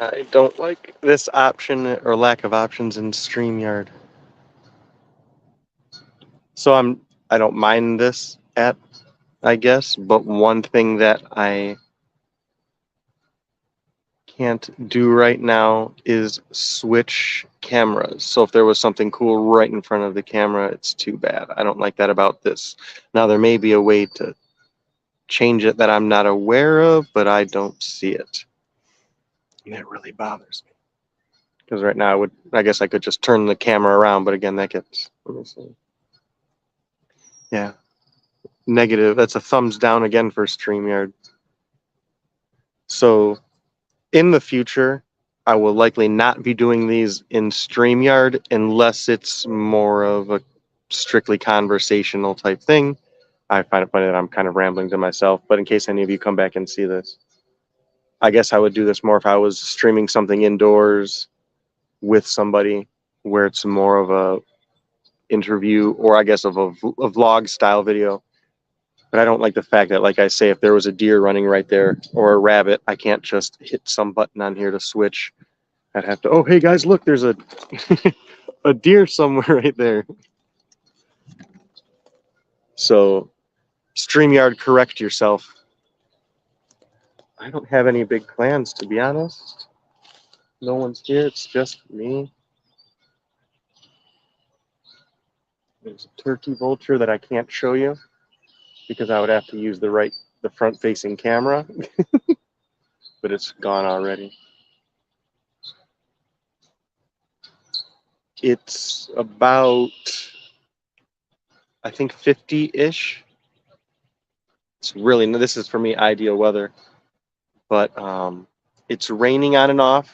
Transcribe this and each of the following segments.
I don't like this option or lack of options in StreamYard. So I don't mind this app, I guess, but one thing that I can't do right now is switch cameras. So if there was something cool right in front of the camera, it's too bad. I don't like that about this. Now there may be a way to change it that I'm not aware of, but I don't see it. And that really bothers me. Because right now I guess I could just turn the camera around, but again, that gets, let me see. Yeah, negative. That's a thumbs down again for StreamYard. So in the future, I will likely not be doing these in StreamYard unless it's more of a strictly conversational type thing. I find it funny that I'm kind of rambling to myself, but in case any of you come back and see this, I guess I would do this more if I was streaming something indoors with somebody where it's more of a interview or I guess of a vlog style video. But I don't like the fact that, like I say, if there was a deer running right there or a rabbit, I can't just hit some button on here to switch. I'd have to, oh, hey guys, look, there's a a deer somewhere right there. So, StreamYard, correct yourself. I don't have any big plans, to be honest. No one's here, it's just me. There's a turkey vulture that I can't show you because I would have to use the front-facing camera, but it's gone already. It's about, I think, 50-ish. It's really, this is for me ideal weather, but it's raining on and off.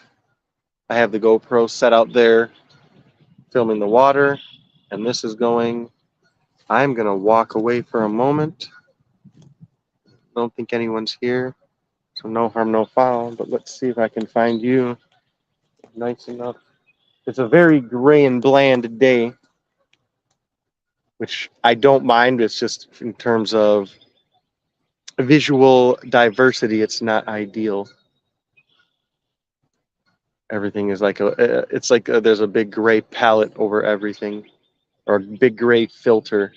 I have the GoPro set out there filming the water, and this is going. I'm going to walk away for a moment. Don't think anyone's here, so no harm, no foul, but let's see if I can find you nice enough. It's a very gray and bland day, which I don't mind. It's just in terms of visual diversity, it's not ideal. Everything is like it's like there's a big gray palette over everything, or a big gray filter.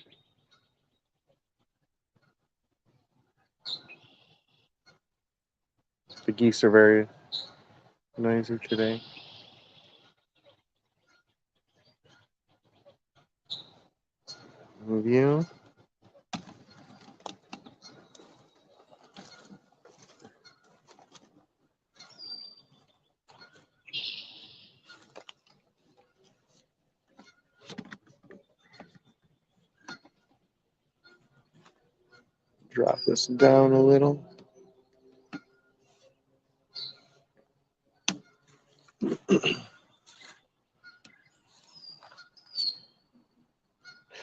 The geese are very noisy today. Move you. Drop this down a little.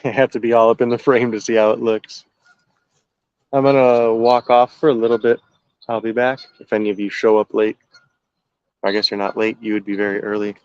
I have to be all up in the frame to see how it looks. I'm gonna walk off for a little bit. I'll be back. If any of you show up late, I guess you're not late, you would be very early.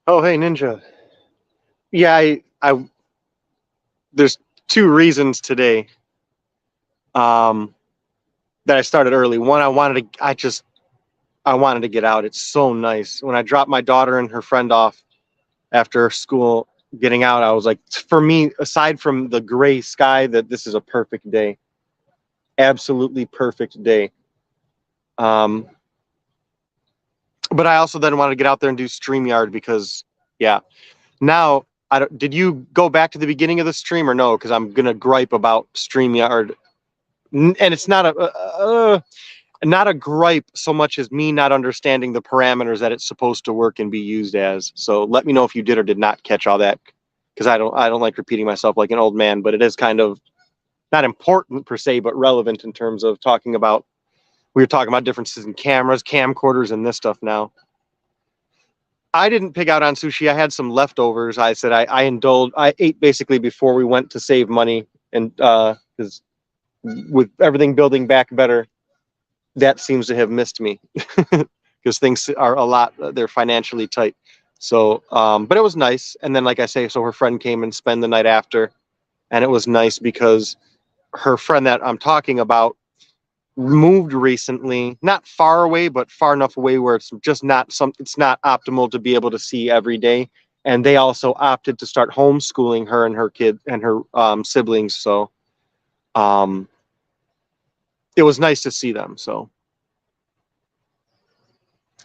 Oh, hey, Ninja. Yeah, there's two reasons today that I started early. One, I wanted to get out. It's so nice. When I dropped my daughter and her friend off after school, getting out, I was like, for me, aside from the gray sky, that this is a perfect day. Absolutely perfect day. Um, but I also then wanted to get out there and do StreamYard because, yeah. Now, did you go back to the beginning of the stream or no? Because I'm gonna gripe about StreamYard, and it's not a gripe so much as me not understanding the parameters that it's supposed to work and be used as. So let me know if you did or did not catch all that, because I don't like repeating myself like an old man, but it is kind of not important per se, but relevant in terms of talking about. We were talking about differences in cameras, camcorders, and this stuff now. I didn't pig out on sushi. I had some leftovers. I said I indulged. I ate basically before we went to save money, and because with everything building back better, that seems to have missed me because things are a lot. They're financially tight. So, but it was nice. And then, like I say, so her friend came and spent the night after, and it was nice because her friend that I'm talking about moved recently, not far away, but far enough away where it's just not it's not optimal to be able to see every day. And they also opted to start homeschooling her and her kid and her siblings. So um, it was nice to see them. So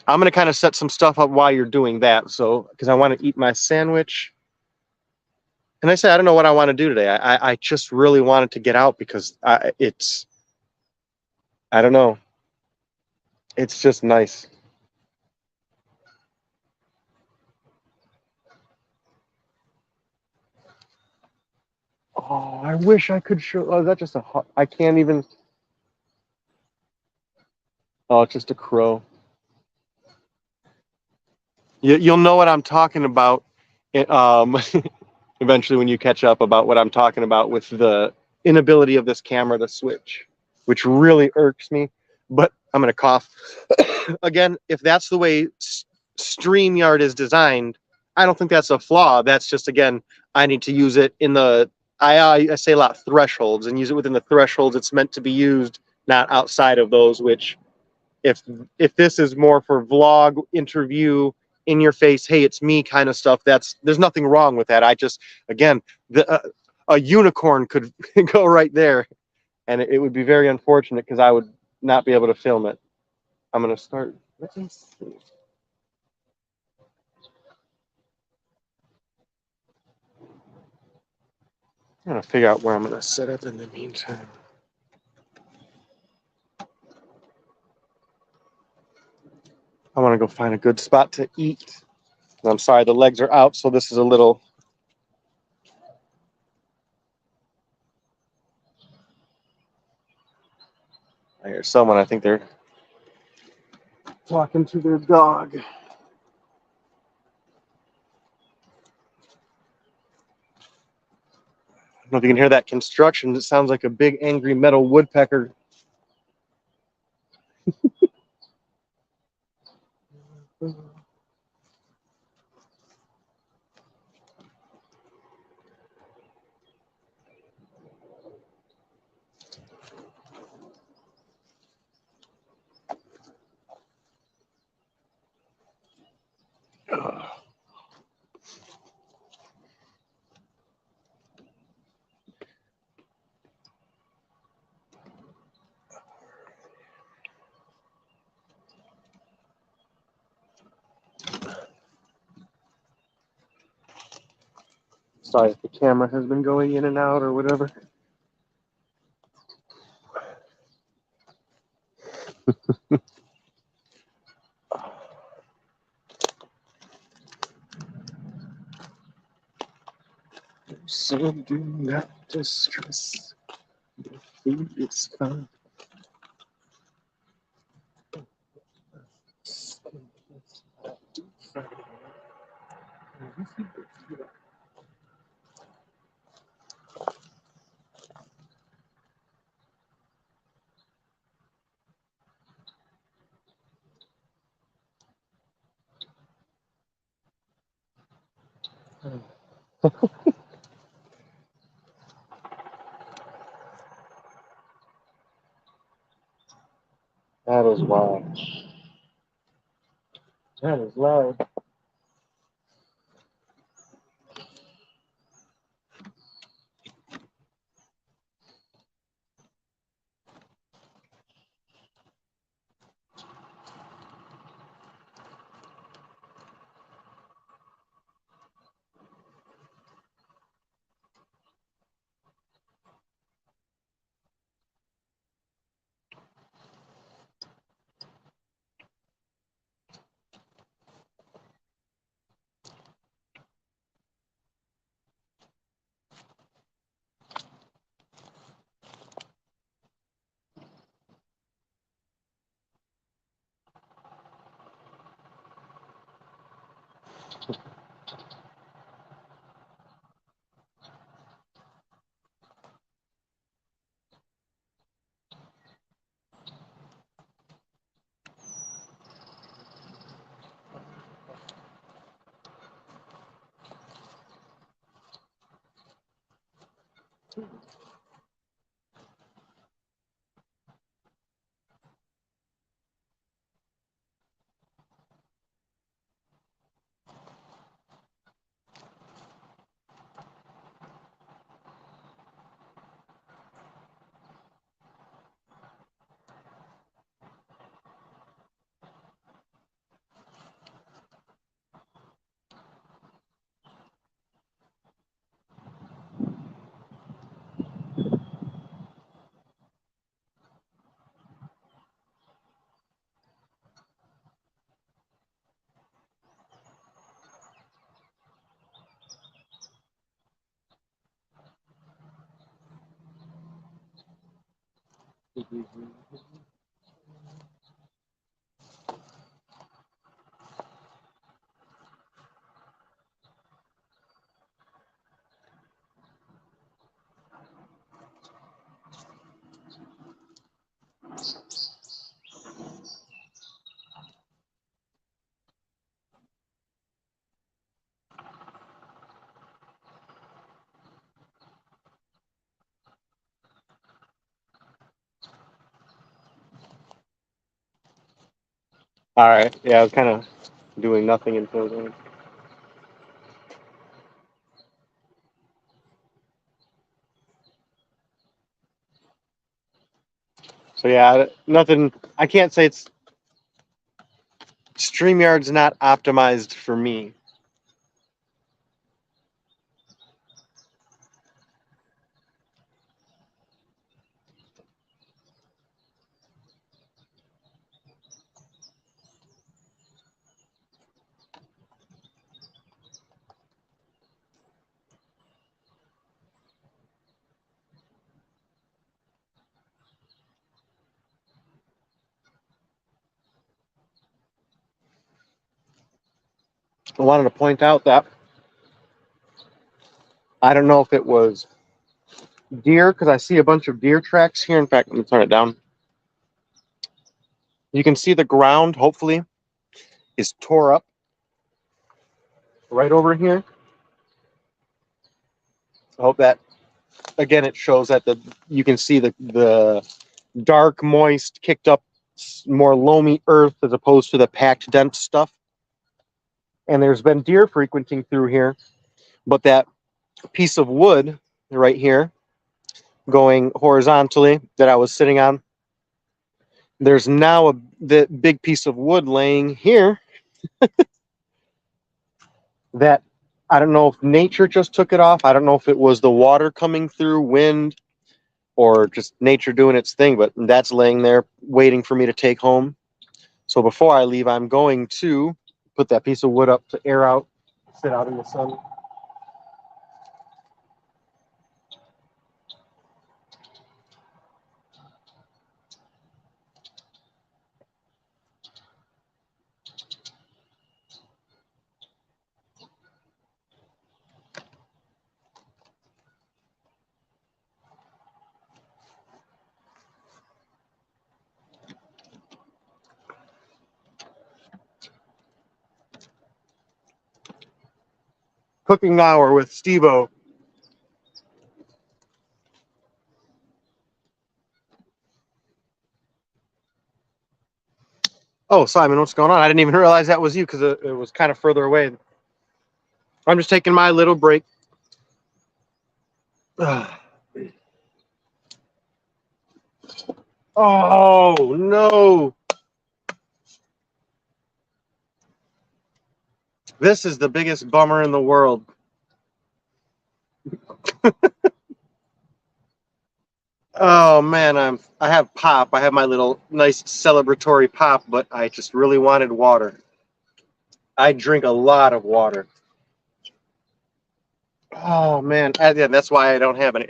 I'm going to kind of set some stuff up while you're doing that. So, because I want to eat my sandwich. And I say, I don't know what I want to do today. I just really wanted to get out because I don't know. It's just nice. Oh, I wish I could show. Oh, that's just I can't even. Oh, it's just a crow. You'll know what I'm talking about. Um, eventually, when you catch up about what I'm talking about with the inability of this camera to switch, which really irks me. But I'm gonna cough again. If that's the way StreamYard is designed, I don't think that's a flaw. That's just again, I need to use it in the. I say a lot thresholds and use it within the thresholds it's meant to be used, not outside of those. Which if this is more for vlog, interview, in your face, hey, it's me kind of stuff, there's nothing wrong with that. I just again, a unicorn could go right there, and it would be very unfortunate because I would not be able to film it. I'm gonna start. Let me see. I'm gonna figure out where I'm gonna set up in the meantime. I want to go find a good spot to eat. And I'm sorry, the legs are out, so this is a little. I hear someone. I think they're talking to their dog. I don't know if you can hear that construction. It sounds like a big angry metal woodpecker. Sorry if the camera has been going in and out or whatever. So do not distress. The food is fine. That is wild. That is loud. All right. Yeah, I was kind of doing nothing until then. So yeah, nothing. I can't say it's StreamYard's not optimized for me. I wanted to point out that I don't know if it was deer because I see a bunch of deer tracks here. In fact, let me turn it down. You can see the ground, hopefully, is tore up right over here. I hope that, again, it shows that you can see the dark, moist, kicked up, more loamy earth as opposed to the packed, dense stuff. And there's been deer frequenting through here, but that piece of wood right here going horizontally that I was sitting on, there's now the big piece of wood laying here that I don't know if nature just took it off. I don't know if it was the water coming through, wind, or just nature doing its thing, but that's laying there waiting for me to take home. So before I leave, I'm going to put that piece of wood up to air out, sit out in the sun. Cooking Hour with Steve-O. Oh, Simon, what's going on? I didn't even realize that was you because it was kind of further away. I'm just taking my little break. Oh, no. This is the biggest bummer in the world. Oh man, I have pop. I have my little nice celebratory pop, but I just really wanted water. I drink a lot of water. Oh man, yeah, that's why I don't have any.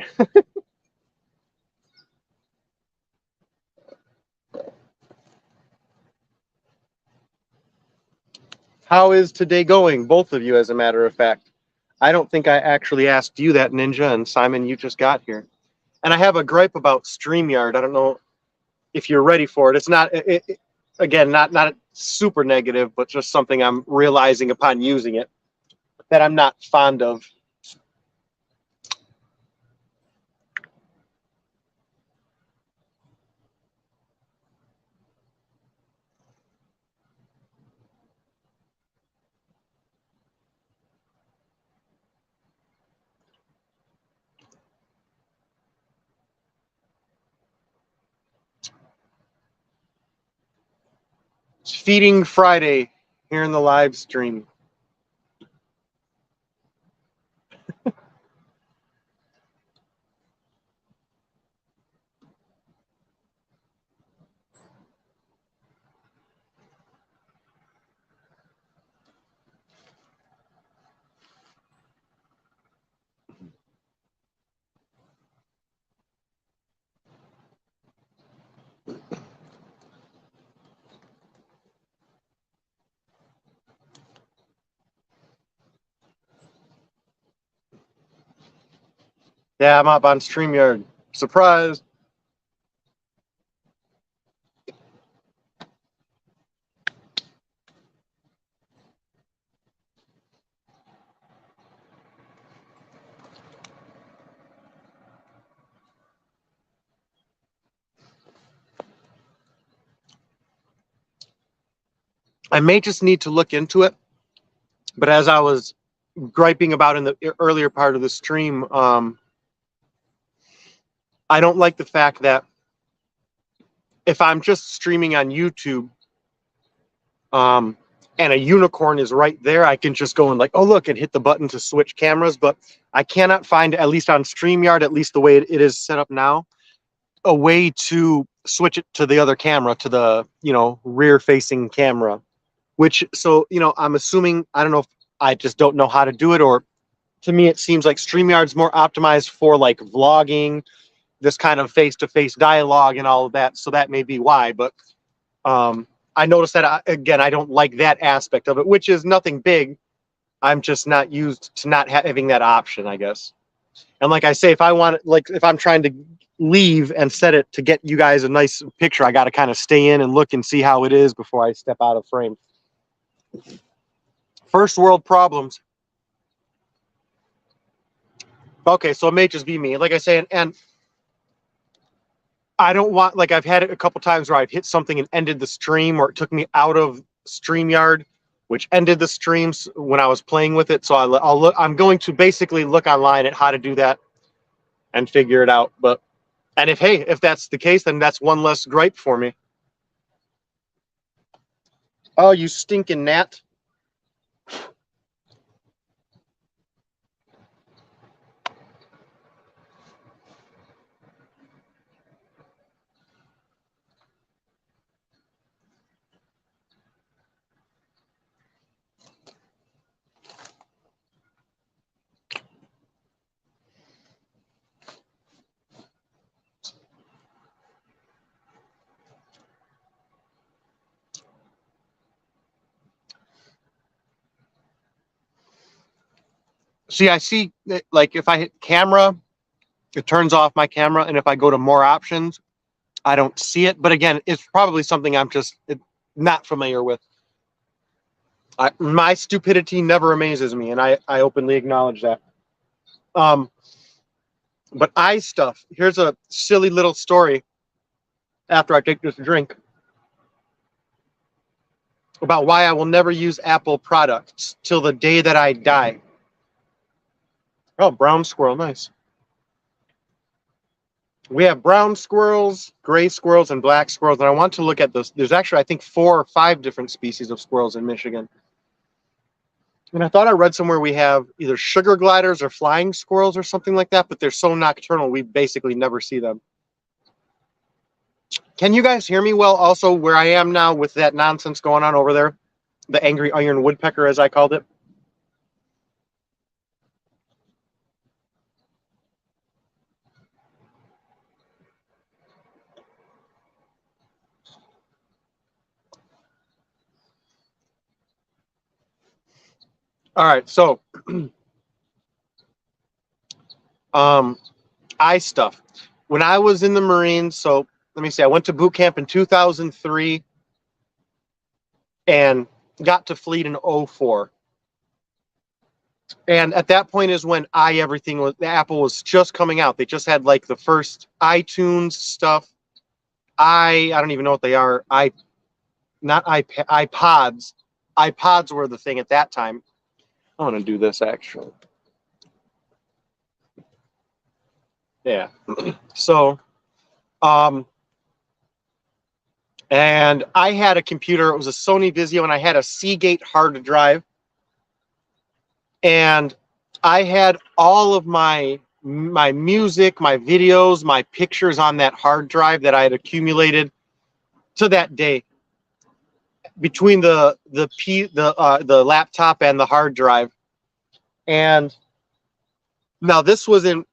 How is today going, both of you, as a matter of fact? I don't think I actually asked you that, Ninja, and Simon, you just got here. And I have a gripe about StreamYard. I don't know if you're ready for it. It's not, again, not super negative, but just something I'm realizing upon using it that I'm not fond of. It's Feeding Friday here in the live stream. Yeah, I'm up on StreamYard. Surprise. I may just need to look into it, but as I was griping about in the earlier part of the stream, I don't like the fact that if I'm just streaming on YouTube, and a unicorn is right there, I can just go and like, oh look, and hit the button to switch cameras. But I cannot find, at least on StreamYard, at least the way it is set up now, a way to switch it to the other camera, to the rear facing camera. Which, so I'm assuming, I don't know if I just don't know how to do it, or to me it seems like StreamYard's more optimized for like vlogging, this kind of face-to-face dialogue and all of that. So that may be why, but I noticed that, again, I don't like that aspect of it, which is nothing big. I'm just not used to not having that option, I guess. And like I say, if I want, like, if I'm trying to leave and set it to get you guys a nice picture, I got to kind of stay in and look and see how it is before I step out of frame. First world problems. Okay, so it may just be me. Like I say, and I don't want, like, I've had it a couple times where I've hit something and ended the stream, or it took me out of StreamYard, which ended the streams when I was playing with it. So I'll look. I'm going to basically look online at how to do that and figure it out. But and if that's the case, then that's one less gripe for me. Oh, you stinking gnat! See, I see, like, if I hit camera, it turns off my camera, and if I go to more options, I don't see it. But again, it's probably something I'm just not familiar with. My stupidity never amazes me, and I openly acknowledge that. But eye stuff. Here's a silly little story after I take this drink about why I will never use Apple products till the day that I die. Oh, brown squirrel, nice. We have brown squirrels, gray squirrels, and black squirrels, and I want to look at those. There's actually, I think, 4 or 5 different species of squirrels in Michigan. And I thought I read somewhere we have either sugar gliders or flying squirrels or something like that, but they're so nocturnal, we basically never see them. Can you guys hear me well also where I am now with that nonsense going on over there? The angry iron woodpecker, as I called it. All right, so eye stuff. When I was in the Marines, so let me see, I went to boot camp in 2003 and got to fleet in 04. And at that point is when everything was, the Apple was just coming out. They just had like the first iTunes stuff. I don't even know what they are. Not iPad, iPods. iPods were the thing at that time. I want to do this actually. Yeah. So, and I had a computer. It was a Sony Vizio, and I had a Seagate hard drive. And I had all of my music, my videos, my pictures on that hard drive that I had accumulated to that day between the laptop and the hard drive. And now this was in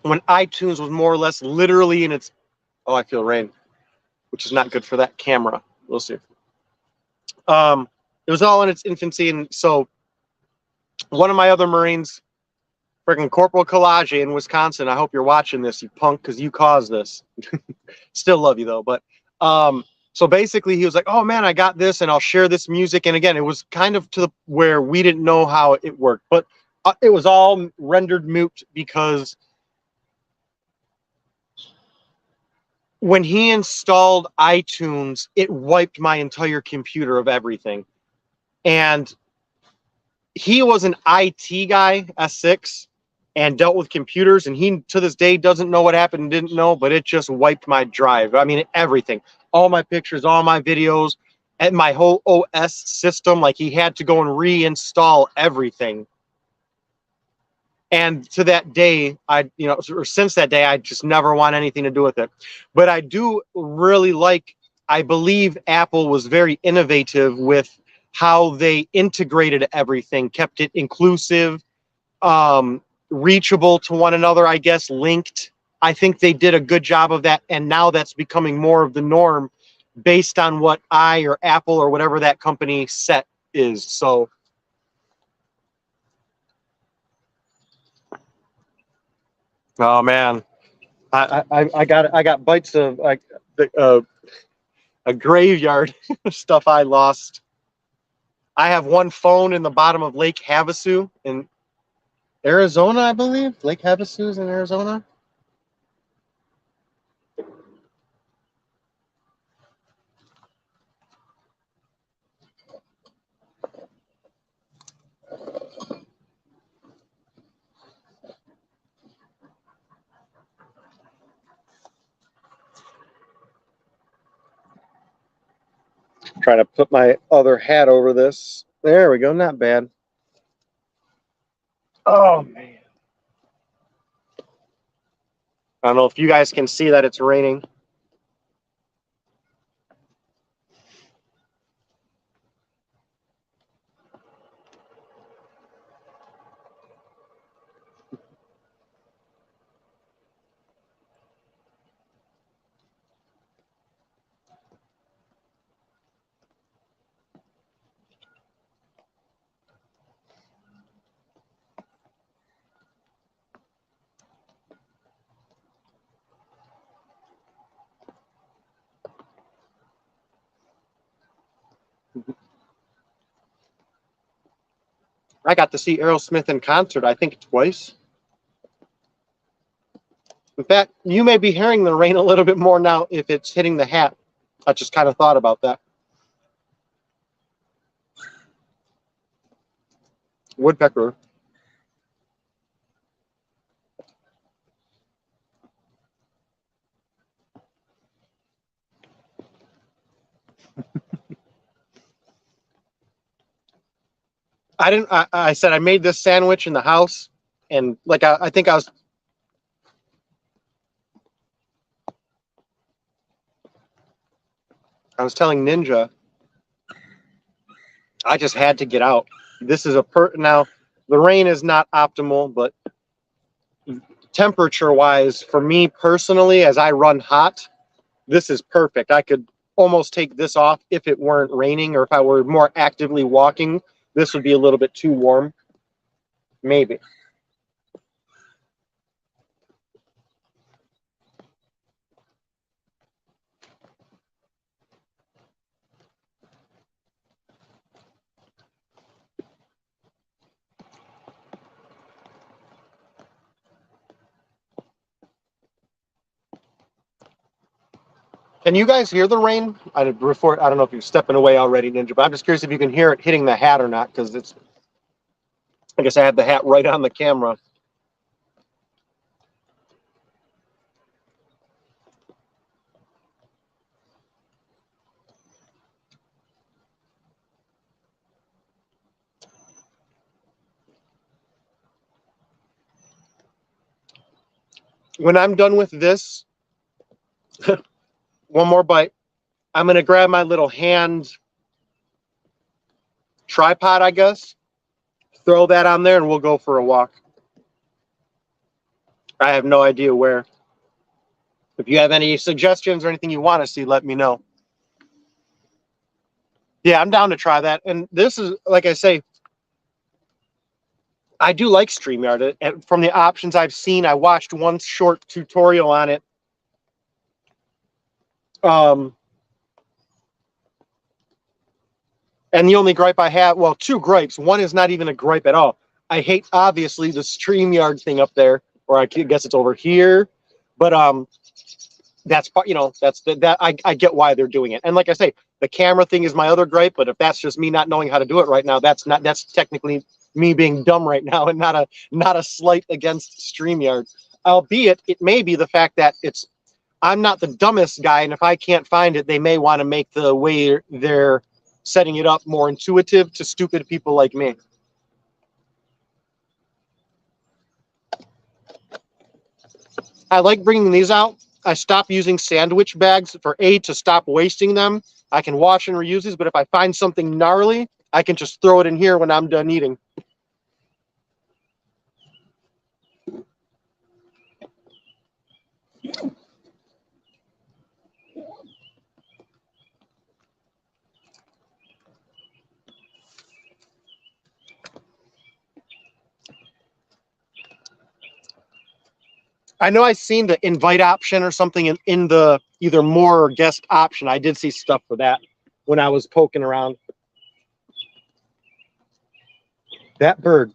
when iTunes was more or less literally in its, oh, I feel rain, which is not good for that camera. We'll see. It was all in its infancy, and so one of my other Marines, freaking Corporal Collage in Wisconsin. I hope you're watching this, you punk, because you caused this. Still love you though, but so basically he was like, "Oh man, I got this, and I'll share this music." And again, it was kind of to the where we didn't know how it worked, but it was all rendered moot because when he installed iTunes, it wiped my entire computer of everything. And he was an IT guy, S6, and dealt with computers, and he to this day doesn't know what happened and didn't know, but it just wiped my drive. I mean, everything, all my pictures, all my videos, and my whole OS system. Like, he had to go and reinstall everything. And to that day, or since that day, I just never want anything to do with it. But I do really I believe Apple was very innovative with how they integrated everything, kept it inclusive, reachable to one another, I guess, linked. I think they did a good job of that, and now that's becoming more of the norm based on what or Apple or whatever that company set is. So, oh man, I got bites of like a graveyard stuff I lost. I have one phone in the bottom of Lake Havasu in Arizona, I believe. Lake Havasu is in Arizona. Try to put my other hat over this. There we go. Not bad. Oh man. I don't know if you guys can see that it's raining. I got to see Aerosmith in concert, I think twice. In fact, you may be hearing the rain a little bit more now if it's hitting the hat. I just kind of thought about that. Woodpecker. I said I made this sandwich in the house, and like I think I was telling Ninja, I just had to get out. This is now the rain is not optimal, but temperature wise, for me personally, as I run hot, this is perfect. I could almost take this off if it weren't raining, or if I were more actively walking. This would be a little bit too warm. Maybe. Can you guys hear the rain? I don't know if you're stepping away already, Ninja, but I'm just curious if you can hear it hitting the hat or not, because it's, I guess I had the hat right on the camera. When I'm done with this, one more bite, I'm going to grab my little hand tripod, I guess, throw that on there, and we'll go for a walk. I have no idea where. If you have any suggestions or anything you want to see, let me know. Yeah, I'm down to try that. And this is, like I say, I do like StreamYard. And from the options I've seen, I watched one short tutorial on it. And the only gripe I have, well, two gripes. One is not even a gripe at all. I hate, obviously, the StreamYard thing up there, or I guess it's over here. But that's, I get why they're doing it. And like I say, the camera thing is my other gripe. But if that's just me not knowing how to do it right now, that's technically me being dumb right now, and not a slight against StreamYard. Albeit, it may be the fact that I'm not the dumbest guy, and if I can't find it, they may want to make the way they're setting it up more intuitive to stupid people like me. I like bringing these out. I stop using sandwich bags to stop wasting them. I can wash and reuse these, but if I find something gnarly, I can just throw it in here when I'm done eating. I know I've seen the invite option or something in the either more or guest option. I did see stuff for that when I was poking around. That bird.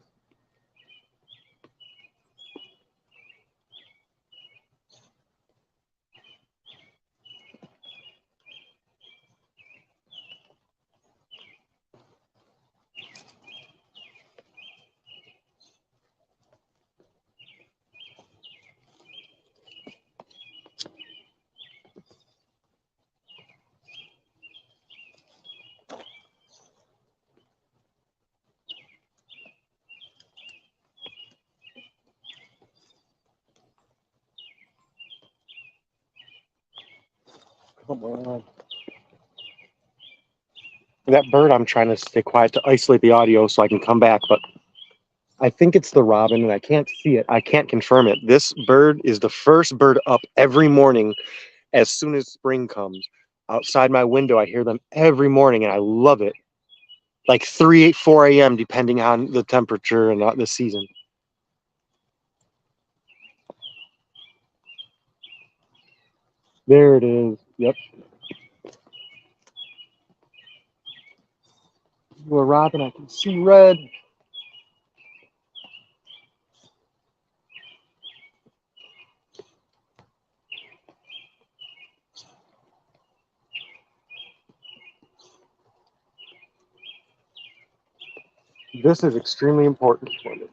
Come on. That bird, I'm trying to stay quiet to isolate the audio so I can come back, but I think it's the robin, and I can't see it. I can't confirm it. This bird is the first bird up every morning as soon as spring comes. Outside my window, I hear them every morning, and I love it. Like 4 a.m., depending on the temperature and the season. There it is. Yep. Ooh, a robin, I can see red. This is extremely important for me.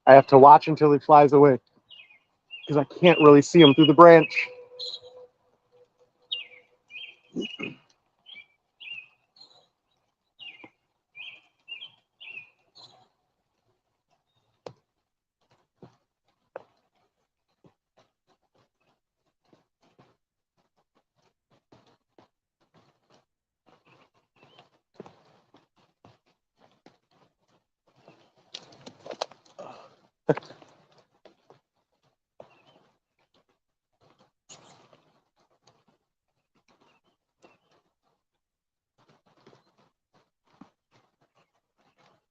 I have to watch until he flies away because I can't really see him through the branch.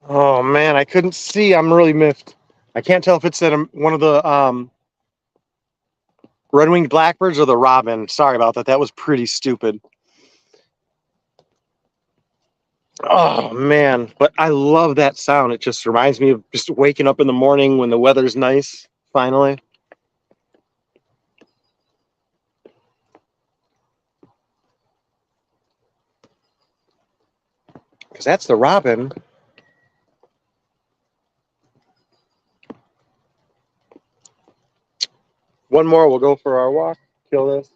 Oh man, I couldn't see. I'm really miffed. I can't tell if it's at one of the red-winged blackbirds or the robin. Sorry about that. That was pretty stupid. Oh man, but I love that sound. It just reminds me of just waking up in the morning when the weather's nice, finally. Because that's the robin. One more, we'll go for our walk. Kill this.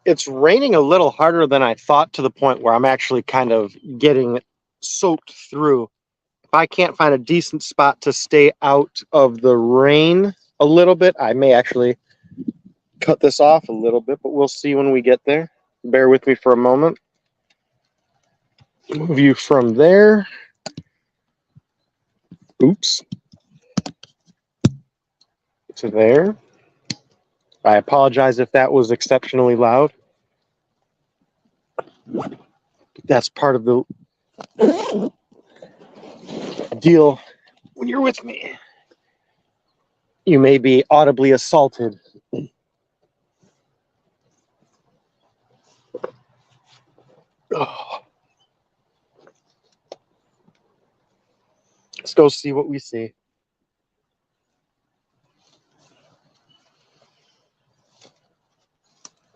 It's raining a little harder than I thought, to the point where I'm actually kind of getting soaked through. If I can't find a decent spot to stay out of the rain a little bit, I may actually cut this off a little bit, but we'll see when we get there. Bear with me for a moment. Move you from there. Oops. To there. I apologize if that was exceptionally loud. That's part of the deal when you're with me. You may be audibly assaulted. Oh. Let's go see what we see.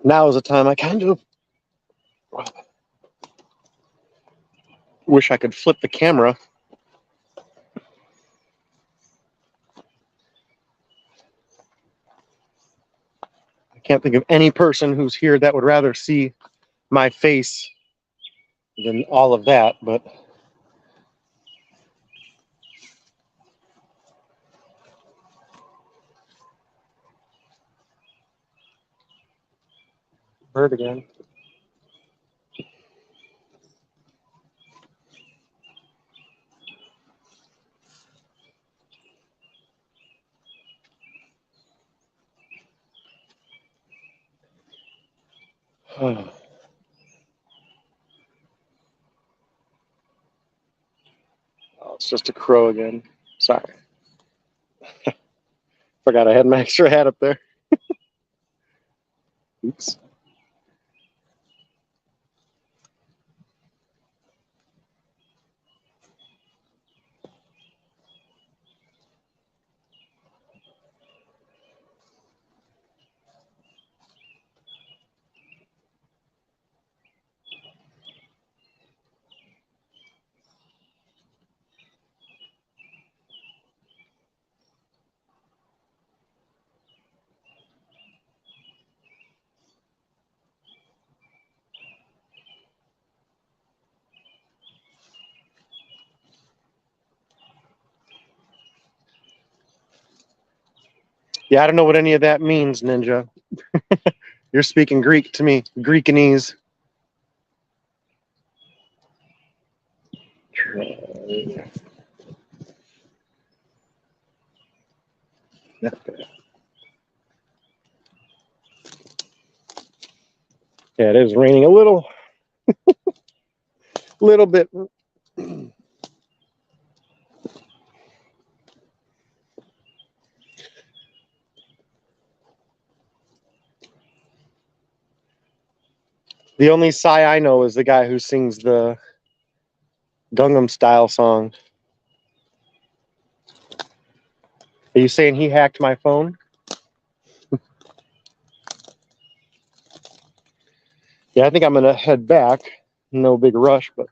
Now is the time I kind of wish I could flip the camera. I can't think of any person who's here that would rather see my face than all of that, but bird again. Oh, it's just a crow again. Sorry. Forgot I had my extra hat up there. Oops. Yeah, I don't know what any of that means, Ninja. You're speaking Greek to me, Greekanese. Yeah, it is raining a little bit. The only Psy I know is the guy who sings the Gangnam Style song. Are you saying he hacked my phone? Yeah, I think I'm gonna head back. No big rush, but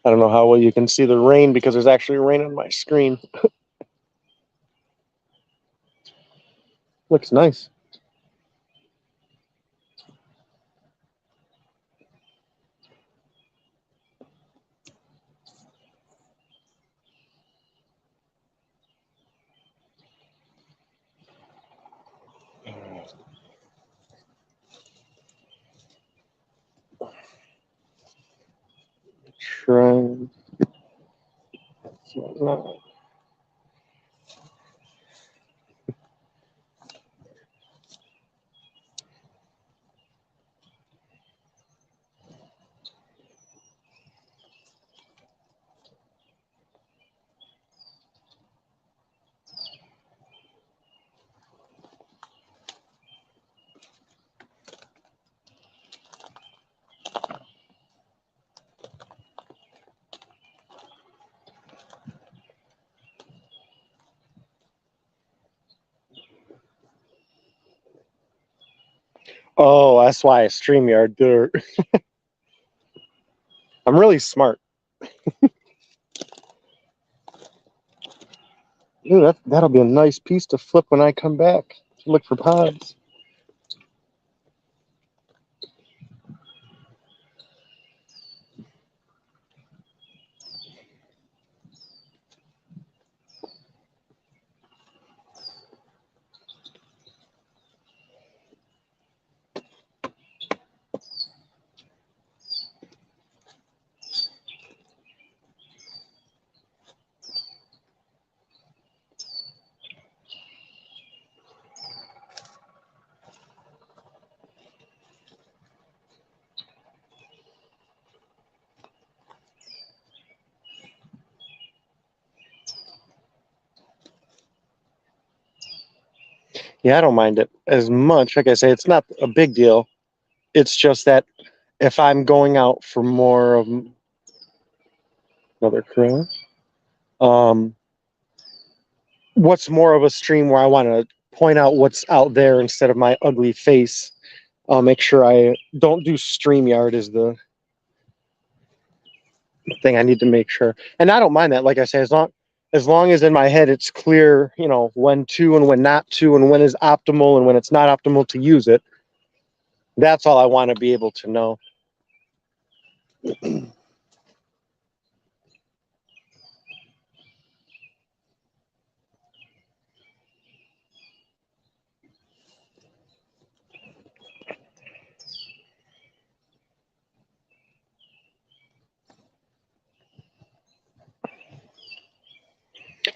I don't know how well you can see the rain because there's actually rain on my screen. Looks nice. Try. Oh, that's why it's Streamyard dirt. I'm really smart. Ooh, that'll be a nice piece to flip when I come back to look for pods. Yeah, I don't mind it as much. Like I say, it's not a big deal. It's just that if I'm going out for more of another crow, what's more of a stream where I want to point out what's out there instead of my ugly face. I'll make sure I don't do StreamYard is the thing I need to make sure. And I don't mind that. Like I say, as long as in my head it's clear, you know, when to and when not to, and when is optimal and when it's not optimal to use it. That's all I want to be able to know.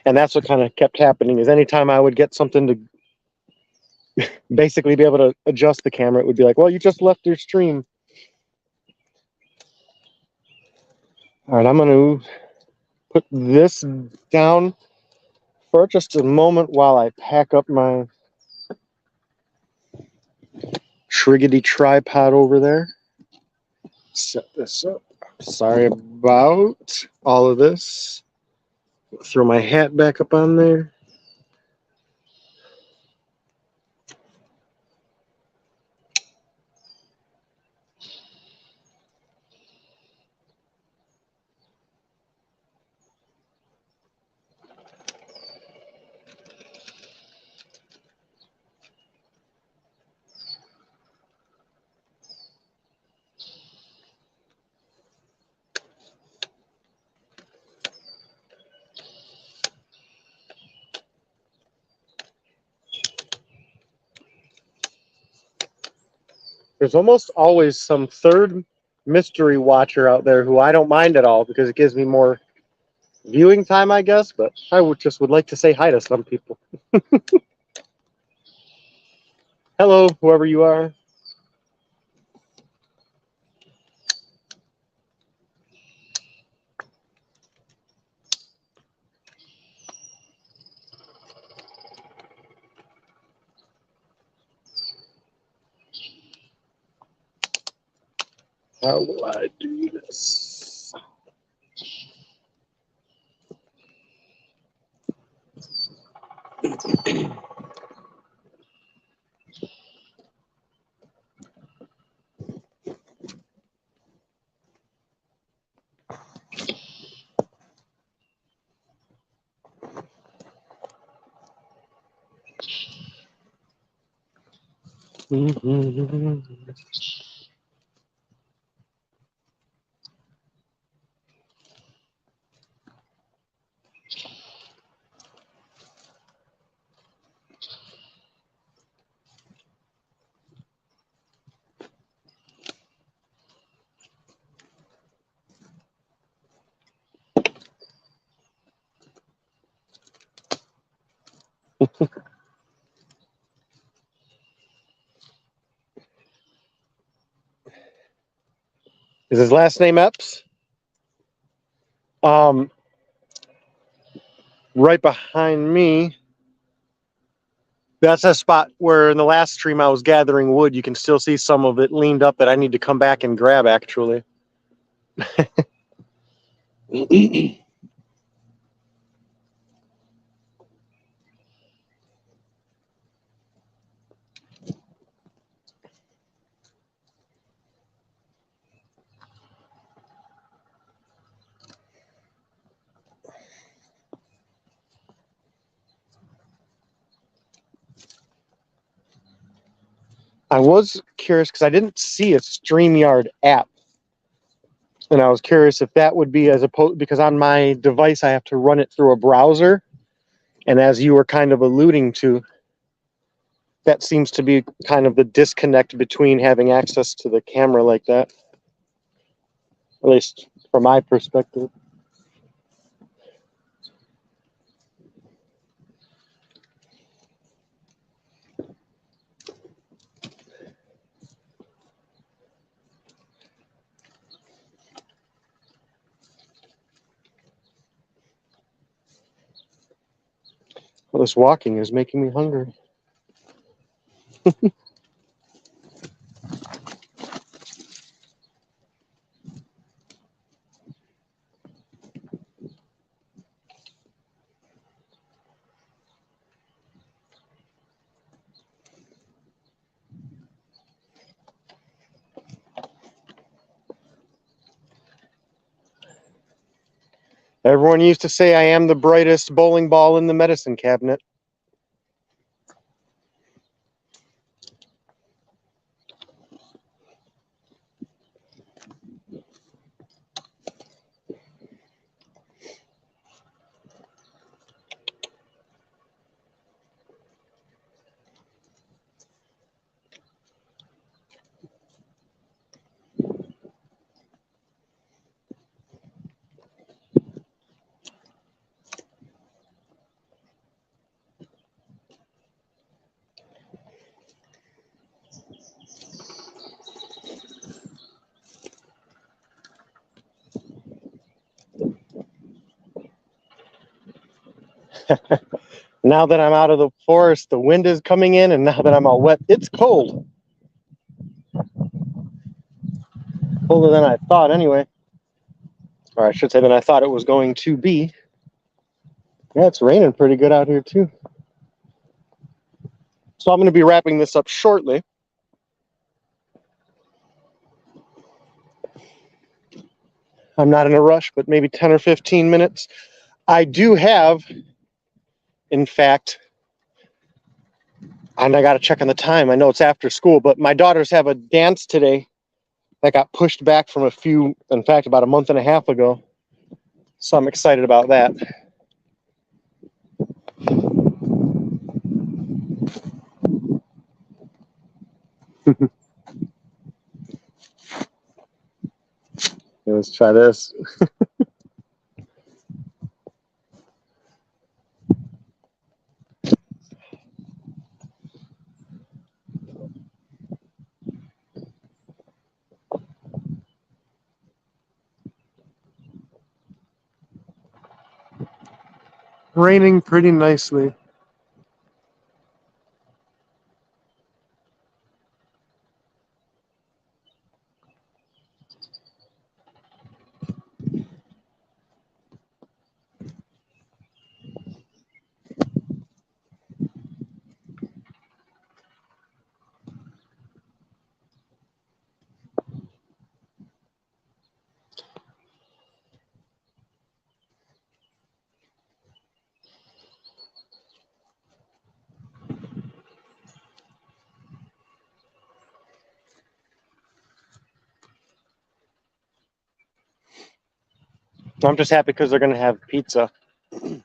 And that's what kind of kept happening is anytime I would get something to basically be able to adjust the camera, it would be like, well, you just left your stream. All right, I'm going to put this down for just a moment while I pack up my Triggity tripod over there. Set this up. Sorry about all of this. Throw my hat back up on there. There's almost always some third mystery watcher out there who I don't mind at all because it gives me more viewing time, I guess, but I would like to say hi to some people. Hello, whoever you are. How will I do this? Is his last name Epps? Right behind me, that's a spot where in the last stream I was gathering wood. You can still see some of it leaned up that I need to come back and grab, actually. I was curious because I didn't see a StreamYard app. And I was curious if that would be as opposed, because on my device I have to run it through a browser. And as you were kind of alluding to, that seems to be kind of the disconnect between having access to the camera like that. At least from my perspective. Well, this walking is making me hungry. Everyone used to say I am the brightest bowling ball in the medicine cabinet. Now that I'm out of the forest, the wind is coming in, and now that I'm all wet, it's cold. Colder than I thought, anyway. Or I should say than I thought it was going to be. Yeah, it's raining pretty good out here, too. So I'm going to be wrapping this up shortly. I'm not in a rush, but maybe 10 or 15 minutes. I do have, in fact, and I got to check on the time. I know it's after school, but my daughters have a dance today that got pushed back from about a month and a half ago. So I'm excited about that. Let's try this. Raining pretty nicely. I'm just happy because they're going to have pizza. I'm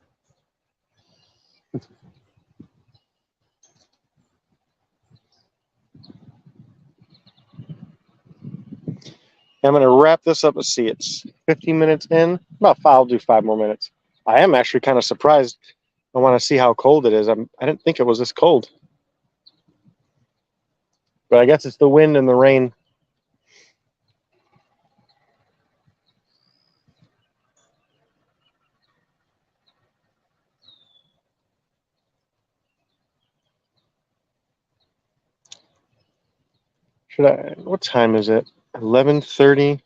going to wrap this up. Let's see, it's 15 minutes in. I'll do 5 more minutes. I am actually kind of surprised. I want to see how cold it is. I didn't think it was this cold. But I guess it's the wind and the rain. What time is it? 11:30.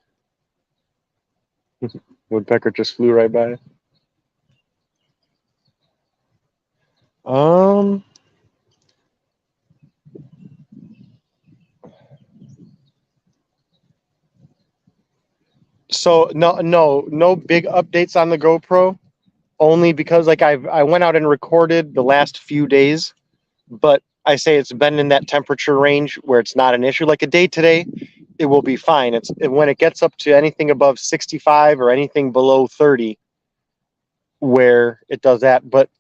Woodpecker just flew right by. So no big updates on the GoPro. Only because I went out and recorded the last few days, but I say it's been in that temperature range where it's not an issue. Like a day today, it will be fine. When it gets up to anything above 65 or anything below 30, where it does that. But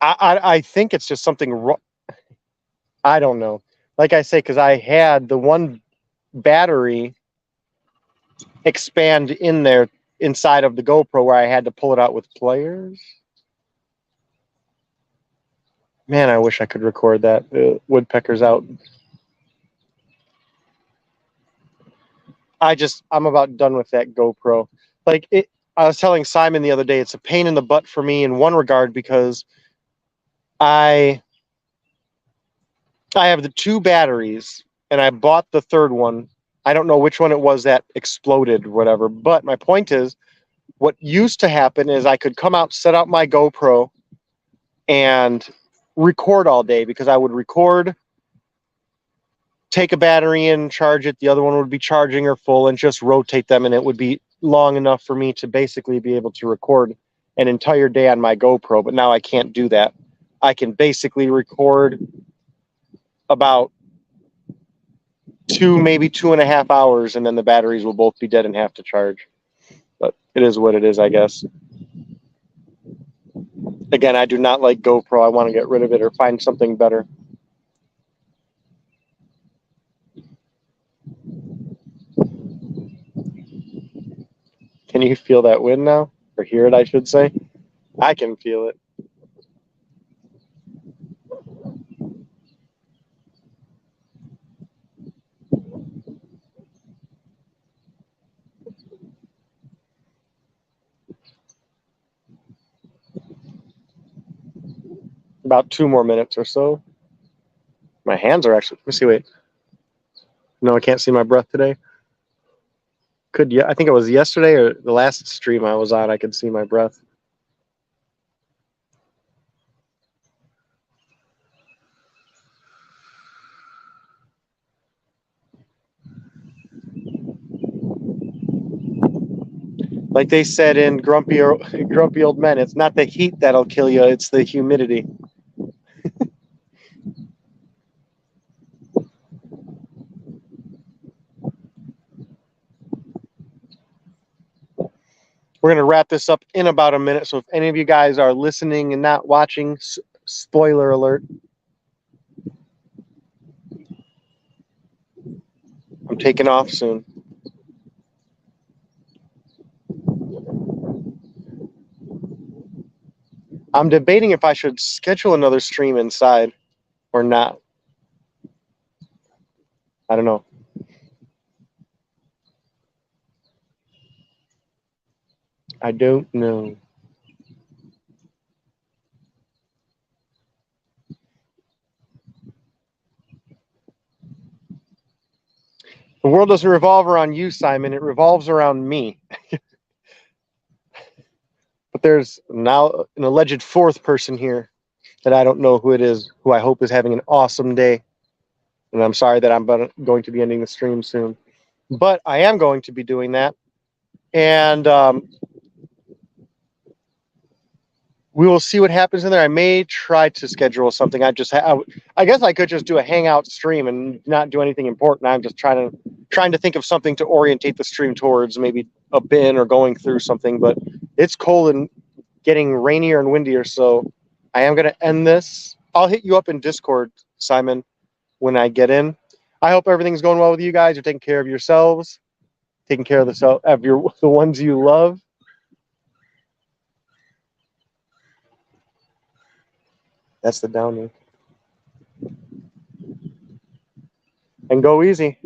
I think it's just something wrong. I don't know. Like I say, because I had the one battery expand in there inside of the GoPro where I had to pull it out with pliers. Man, I wish I could record that. The woodpecker's out. I'm about done with that GoPro. I was telling Simon the other day, it's a pain in the butt for me in one regard because I have the 2 batteries and I bought the third one. I don't know which one it was that exploded or whatever. But my point is, what used to happen is I could come out, set out my GoPro, and record all day because I would record, take a battery in, charge it. The other one would be charging or full, and just rotate them, and it would be long enough for me to basically be able to record an entire day on my GoPro. But now I can't do that. I can basically record about 2, maybe 2.5 hours, and then the batteries will both be dead and have to charge. But it is what it is, I guess. Again, I do not like GoPro. I want to get rid of it or find something better. Can you feel that wind now? Or hear it, I should say? I can feel it. About 2 more minutes or so. My hands are actually, let me see, wait. No, I can't see my breath today. I think it was yesterday or the last stream I was on, I could see my breath. Like they said in Grumpy Old Men, it's not the heat that'll kill you, it's the humidity. We're going to wrap this up in about a minute. So if any of you guys are listening and not watching, spoiler alert. I'm taking off soon. I'm debating if I should schedule another stream inside or not. I don't know. I don't know. The world doesn't revolve around you, Simon. It revolves around me. But there's now an alleged fourth person here that I don't know who it is, who I hope is having an awesome day. And I'm sorry that I'm going to be ending the stream soon. But I am going to be doing that. And we will see what happens in there. I may try to schedule something. I guess I could just do a hangout stream and not do anything important. I'm just trying to think of something to orientate the stream towards, maybe a bin or going through something. But it's cold and getting rainier and windier, so I am going to end this. I'll hit you up in Discord, Simon, when I get in. I hope everything's going well with you guys. You're taking care of yourselves, taking care of the ones you love. That's the download. And go easy.